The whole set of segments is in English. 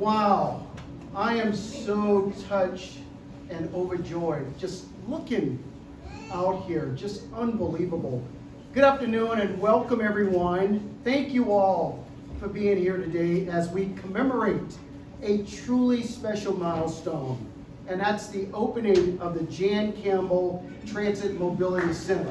Wow, I am so touched and overjoyed just looking out here, just unbelievable. Good afternoon and welcome everyone. Thank you all for being here today as we commemorate a truly special milestone, and that's the opening of the Jan Campbell Transit Mobility Center.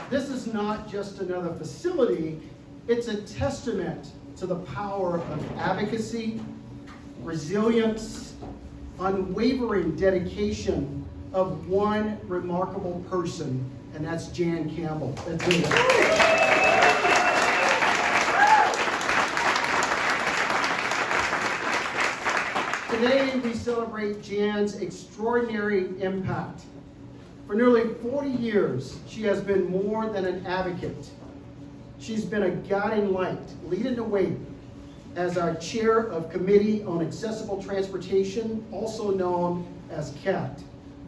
This is not just another facility, it's a testament to the power of advocacy, resilience, unwavering dedication of one remarkable person, and that's Jan Campbell. That's me. Today we celebrate Jan's extraordinary impact. For nearly 40 years, she has been more than an advocate. She's been a guiding light, leading the way as our chair of Committee on Accessible Transportation, also known as CAT.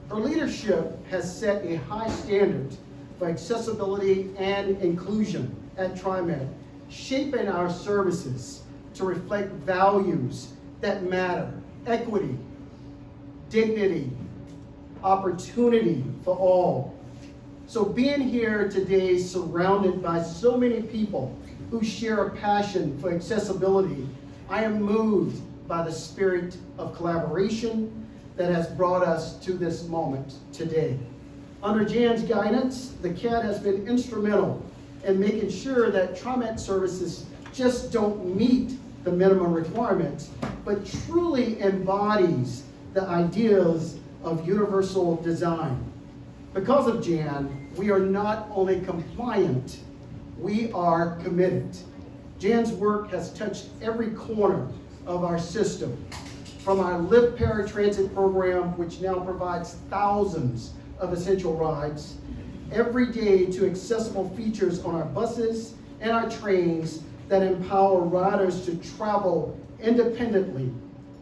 Her leadership has set a high standard for accessibility and inclusion at TriMet, shaping our services to reflect values that matter: equity, dignity, opportunity for all. So being here today surrounded by so many people who share a passion for accessibility, I am moved by the spirit of collaboration that has brought us to this moment today. Under Jan's guidance, the CAT has been instrumental in making sure that TriMet services just don't meet the minimum requirements, but truly embodies the ideas of universal design. Because of Jan, we are not only compliant, we are committed. Jan's work has touched every corner of our system, from our LIFT Paratransit program, which now provides thousands of essential rides, every day, to accessible features on our buses and our trains that empower riders to travel independently.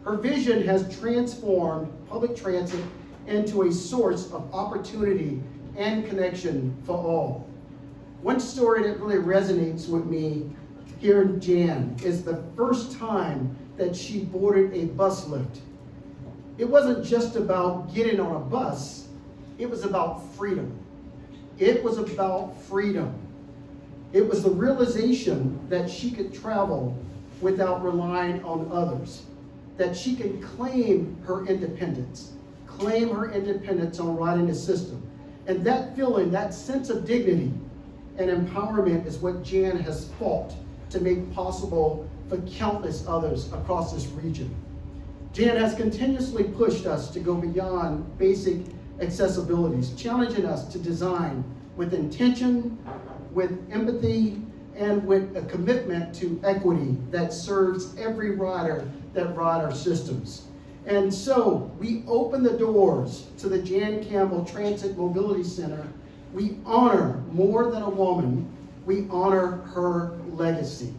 Her vision has transformed public transit into a source of opportunity and connection for all. One story that really resonates with me here in Jan is the first time that she boarded a bus lift. It wasn't just about getting on a bus, it was about freedom. It was about freedom. It was the realization that she could travel without relying on others, that she could claim her independence on riding the system. And that feeling, that sense of dignity and empowerment is what Jan has fought to make possible for countless others across this region. Jan has continuously pushed us to go beyond basic accessibilities, challenging us to design with intention, with empathy, and with a commitment to equity that serves every rider that ride our systems. And so we open the doors to the Jan Campbell Transit Mobility Center. We honor more than a woman, we honor her legacy.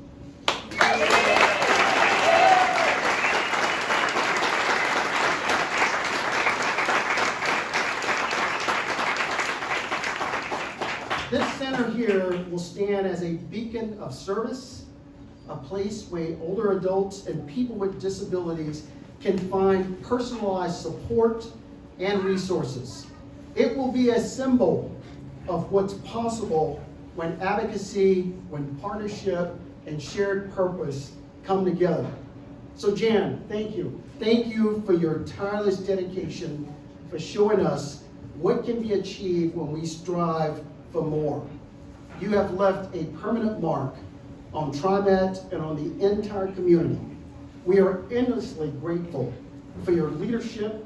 This center here will stand as a beacon of service, a place where older adults and people with disabilities can find personalized support and resources. It will be a symbol of what's possible when advocacy, when partnership, and shared purpose come together. So Jan, thank you. Thank you for your tireless dedication, for showing us what can be achieved when we strive for more. You have left a permanent mark on TriMet and on the entire community. We are endlessly grateful for your leadership,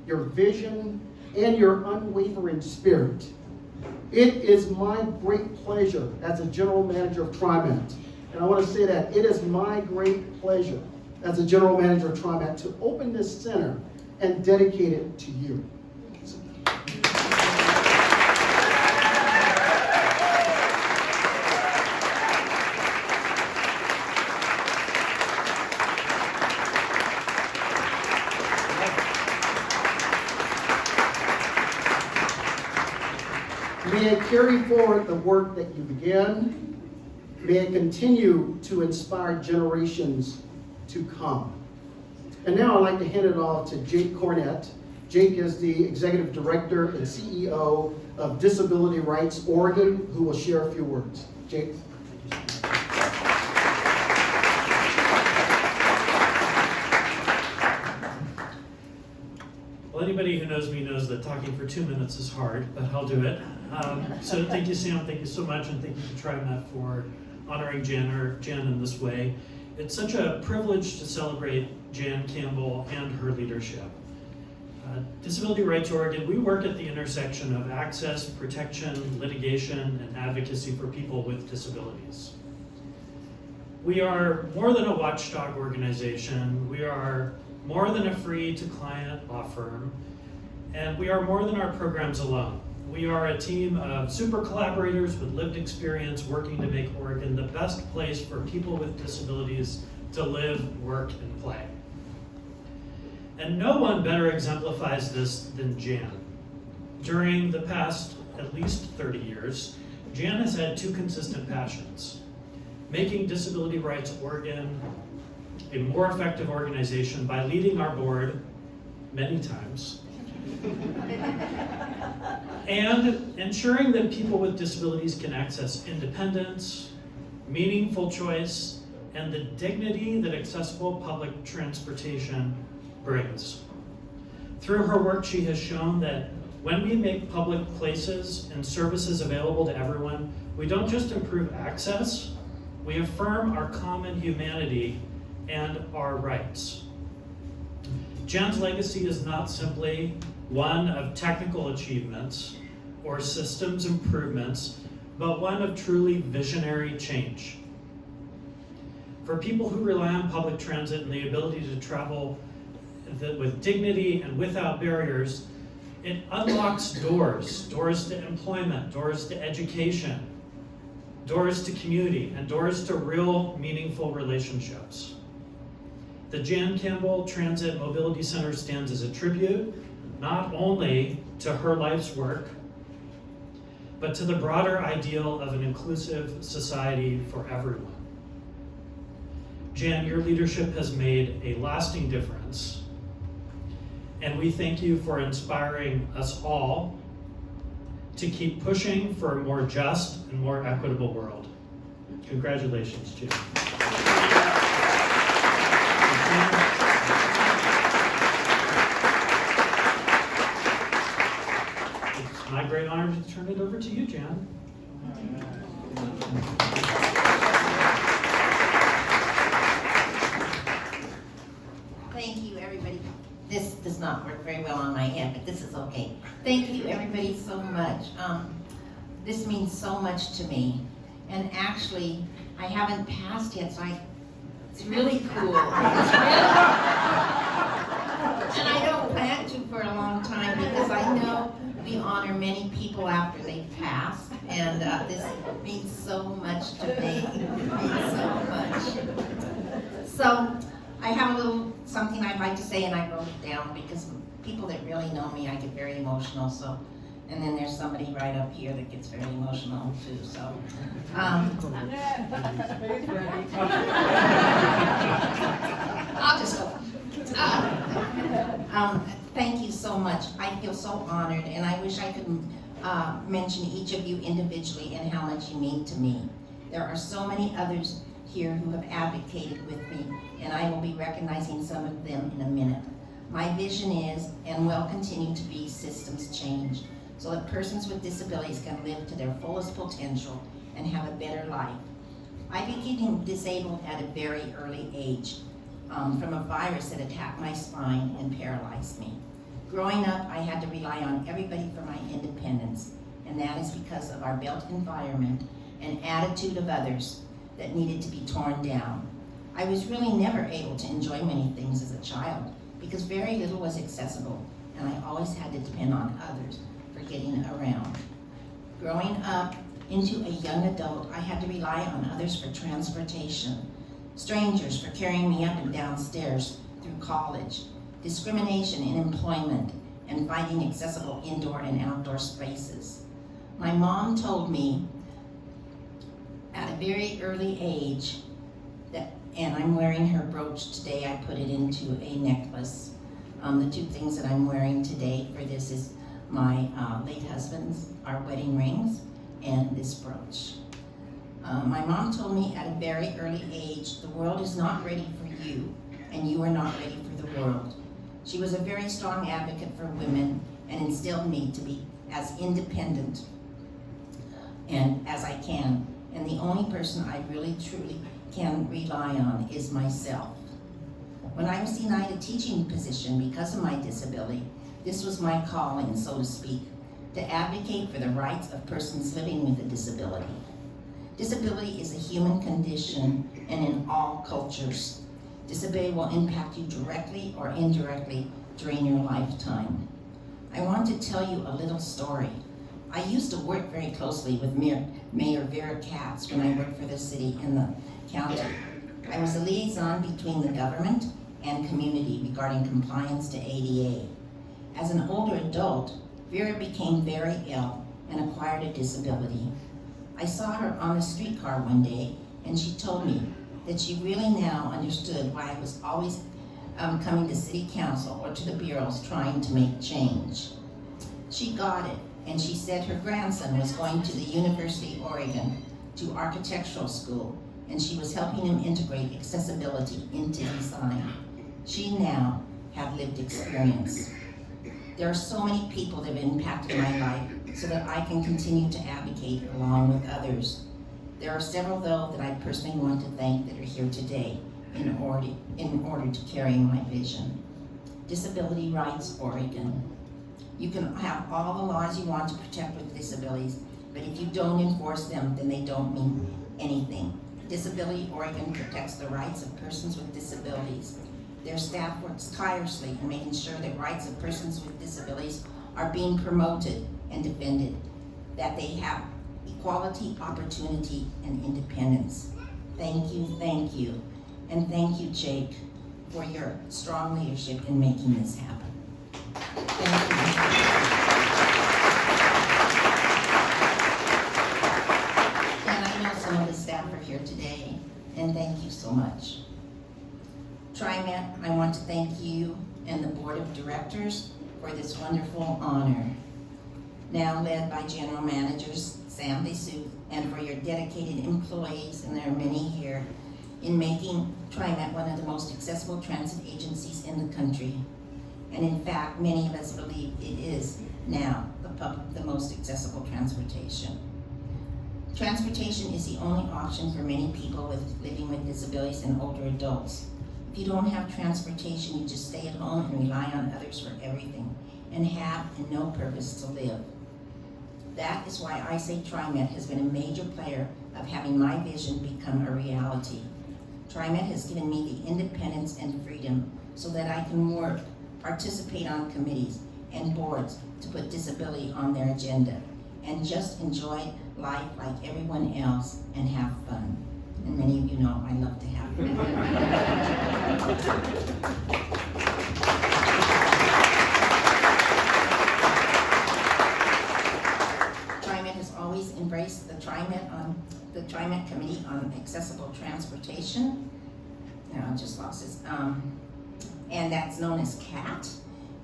your vision, and your unwavering spirit. It is my great pleasure as a general manager of TriMet, and I want to say that it is my great pleasure as a general manager of TriMet to open this center and dedicate it to you. May it carry forward the work that you began. May it continue to inspire generations to come. And now I'd like to hand it off to Jake Cornett. Jake is the Executive Director and CEO of Disability Rights Oregon, who will share a few words. Jake. Well, anybody who knows me knows that talking for 2 minutes is hard, but I'll do it. So thank you, Sam. Thank you so much, and thank you to TriMet for honoring Jan in this way. It's such a privilege to celebrate Jan Campbell and her leadership. Disability Rights Oregon, we work at the intersection of access, protection, litigation, and advocacy for people with disabilities. We are more than a watchdog organization. We are more than a free-to-client law firm, and we are more than our programs alone. We are a team of super collaborators with lived experience working to make Oregon the best place for people with disabilities to live, work, and play. And no one better exemplifies this than Jan. During the past at least 30 years, Jan has had two consistent passions: making Disability Rights Oregon a more effective organization by leading our board many times, and ensuring that people with disabilities can access independence, meaningful choice, and the dignity that accessible public transportation brings. Through her work, she has shown that when we make public places and services available to everyone, we don't just improve access, we affirm our common humanity and our rights. Jan's legacy is not simply one of technical achievements or systems improvements, but one of truly visionary change. For people who rely on public transit and the ability to travel with dignity and without barriers, it unlocks doors to employment, doors to education, doors to community, and doors to real meaningful relationships. The Jan Campbell Transit Mobility Center stands as a tribute, not only to her life's work, but to the broader ideal of an inclusive society for everyone. Jan, your leadership has made a lasting difference, and we thank you for inspiring us all to keep pushing for a more just and more equitable world. Congratulations, Jan. It's my great honor to turn it over to you, Jan. Thank you, everybody. This does not work very well on my head, but this is okay. Thank you, everybody, so much. This means so much to me. And actually, I haven't passed yet, so it's really cool. And I don't plan to for a long time because I know we honor many people after they've passed, and this means so much to me. It means so much. So I have a little something I'd like to say, and I wrote it down because people that really know me, I get very emotional. So, and then there's somebody right up here that gets very emotional too. So, I'll just go. Thank you so much. I feel so honored, and I wish I could mention each of you individually and how much you mean to me. There are so many others here who have advocated with me, and I will be recognizing some of them in a minute. My vision is, and will continue to be, systems change, so that persons with disabilities can live to their fullest potential and have a better life. I became disabled at a very early age from a virus that attacked my spine and paralyzed me. Growing up, I had to rely on everybody for my independence, and that is because of our built environment and attitude of others that needed to be torn down. I was really never able to enjoy many things as a child because very little was accessible, and I always had to depend on others for getting around. Growing up into a young adult, I had to rely on others for transportation, strangers for carrying me up and down stairs through college, discrimination in employment, and finding accessible indoor and outdoor spaces. My mom told me at a very early age that, and I'm wearing her brooch today, I put it into a necklace. The two things that I'm wearing today for this is my late husband's, our wedding rings, and this brooch. My mom told me at a very early age, the world is not ready for you, and you are not ready for the world. She was a very strong advocate for women and instilled me to be as independent and as I can. And the only person I really truly can rely on is myself. When I was denied a teaching position because of my disability, this was my calling, so to speak, to advocate for the rights of persons living with a disability. Disability is a human condition, and in all cultures, disability will impact you directly or indirectly during your lifetime. I want to tell you a little story. I used to work very closely with Mayor Vera Katz when I worked for the city and the county. I was a liaison between the government and community regarding compliance to ADA. As an older adult, Vera became very ill and acquired a disability. I saw her on a streetcar one day, and she told me that she really now understood why I was always coming to city council or to the bureaus trying to make change. She got it, and she said her grandson was going to the University of Oregon to architectural school, and she was helping him integrate accessibility into design. She now had lived experience. There are so many people that have impacted my life so that I can continue to advocate along with others. There are several, though, that I personally want to thank that are here today in order to carry my vision. Disability Rights Oregon. You can have all the laws you want to protect with disabilities, but if you don't enforce them, then they don't mean anything. Disability Oregon protects the rights of persons with disabilities. Their staff works tirelessly in making sure that rights of persons with disabilities are being promoted and defended, that they have equality, opportunity, and independence. Thank you, and thank you, Jake, for your strong leadership in making this happen. Thank you. And I know some of the staff are here today, and thank you so much. TriMet, I want to thank you and the board of directors for this wonderful honor, now led by General Managers Sam DeSouth, and for your dedicated employees, and there are many here, in making TriMet one of the most accessible transit agencies in the country. And in fact, many of us believe it is now the most accessible transportation. Transportation is the only option for many people living with disabilities and older adults. If you don't have transportation, you just stay at home and rely on others for everything, and have no purpose to live. That is why I say TriMet has been a major player of having my vision become a reality. TriMet has given me the independence and freedom so that I can work, participate on committees and boards to put disability on their agenda, and just enjoy life like everyone else and have fun. And many of you know I love to have fun. TriMet has always embraced the TriMet Committee on Accessible Transportation. I just lost this. And that's known as CAT.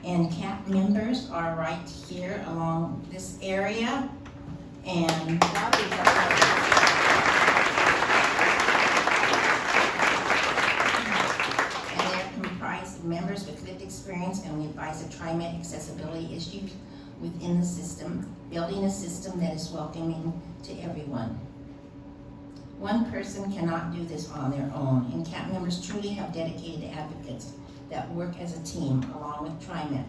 And CAT members are right here along this area. And they're comprised of members with lived experience, and we advise the TriMet accessibility issues within the system, building a system that is welcoming to everyone. One person cannot do this on their own, and CAT members truly have dedicated advocates that work as a team along with TriMet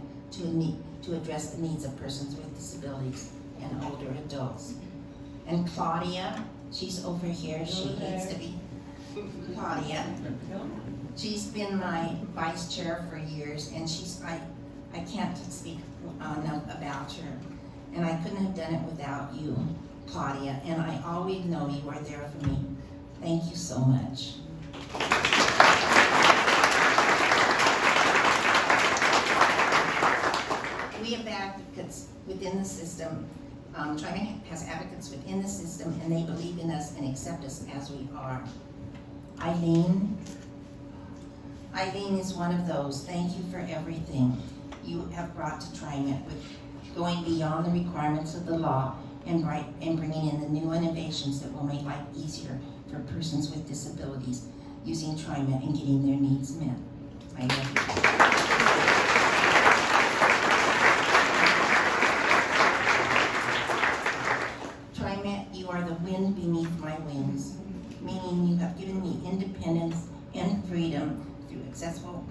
to address the needs of persons with disabilities and older adults. And Claudia, she's over here, she needs to be Claudia. She's been my vice chair for years, and I can't speak enough about her. And I couldn't have done it without you, Claudia, and I always know you are there for me. Thank you so much. We have advocates within the system TriMet has advocates within the system, and they believe in us and accept us as we are. Eileen is one of those. Thank you for everything you have brought to TriMet, with going beyond the requirements of the law and bringing in the new innovations that will make life easier for persons with disabilities using TriMet and getting their needs met. I love you. TriMet, you are the wind beneath my wings, meaning you have given me independence and freedom through accessible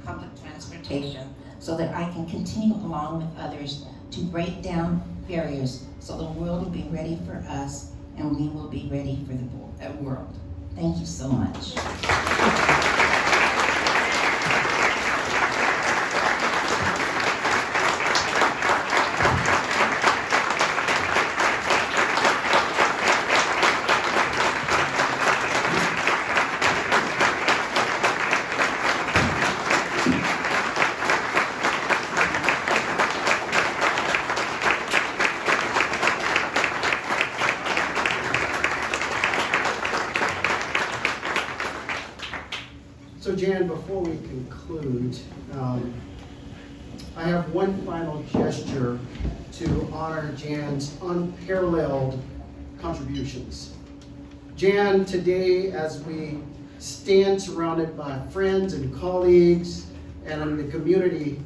public transportation so that I can continue along with others to break down barriers so the world will be ready for us and we will be ready for the world. Thank you so much. So Jan, before we conclude, I have one final gesture to honor Jan's unparalleled contributions. Jan, today as we stand surrounded by friends and colleagues and in the community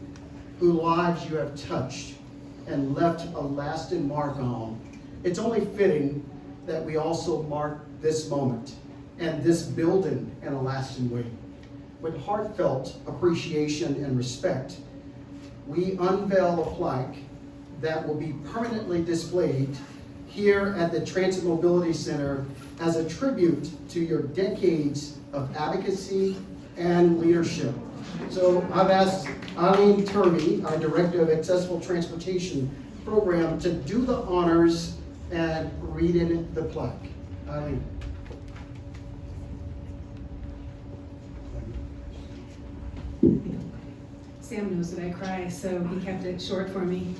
whose lives you have touched and left a lasting mark on, it's only fitting that we also mark this moment and this building in a lasting way. With heartfelt appreciation and respect, we unveil a plaque that will be permanently displayed here at the Transit Mobility Center as a tribute to your decades of advocacy and leadership. So I've asked Eileen Turney, our Director of Accessible Transportation Program, to do the honors and read in the plaque. Eileen. Sam knows that I cry, so he kept it short for me.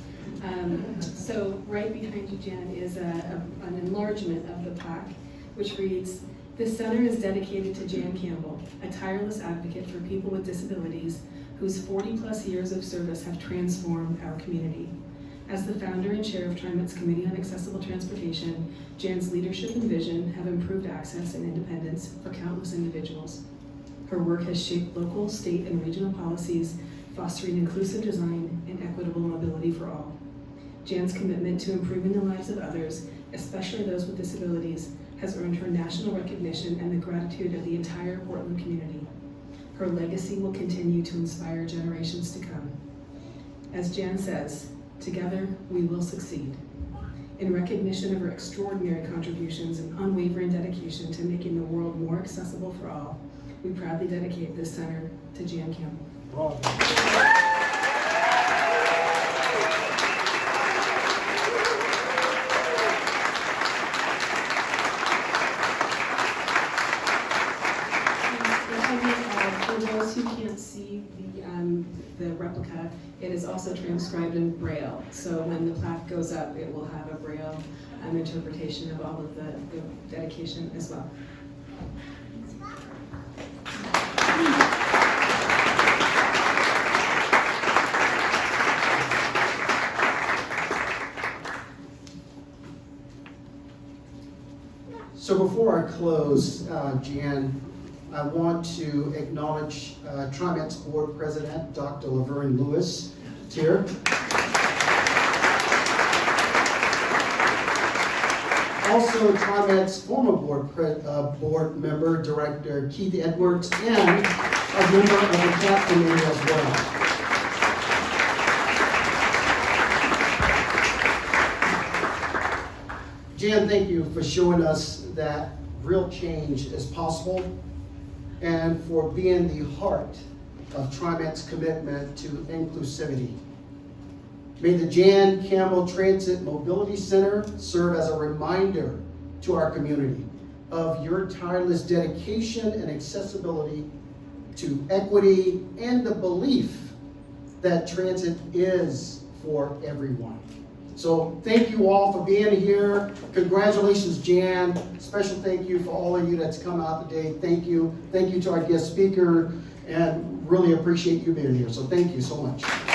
So right behind you, Jan, is an enlargement of the plaque, which reads, "This center is dedicated to Jan Campbell, a tireless advocate for people with disabilities whose 40-plus years of service have transformed our community. As the founder and chair of TriMet's Committee on Accessible Transportation, Jan's leadership and vision have improved access and independence for countless individuals. Her work has shaped local, state, and regional policies, fostering inclusive design and equitable mobility for all. Jan's commitment to improving the lives of others, especially those with disabilities, has earned her national recognition and the gratitude of the entire Portland community. Her legacy will continue to inspire generations to come. As Jan says, together we will succeed." In recognition of her extraordinary contributions and unwavering dedication to making the world more accessible for all, we proudly dedicate this center to Jan Campbell. For those who can't see the replica, it is also transcribed in Braille. So when the plaque goes up, it will have a Braille interpretation of all of the dedication as well. So before I close, Jan, I want to acknowledge TriMet's board president, Dr. Laverne Lewis, here. Also, TriMet's former board member, Director Keith Edwards, and a member of the CAP committee as well. Jan, thank you for showing us that real change is possible and for being the heart of TriMet's commitment to inclusivity. May the Jan Campbell Transit Mobility Center serve as a reminder to our community of your tireless dedication and accessibility to equity and the belief that transit is for everyone. So thank you all for being here. Congratulations, Jan. Special thank you for all of you that's come out today. Thank you. Thank you to our guest speaker, and really appreciate you being here. So thank you so much.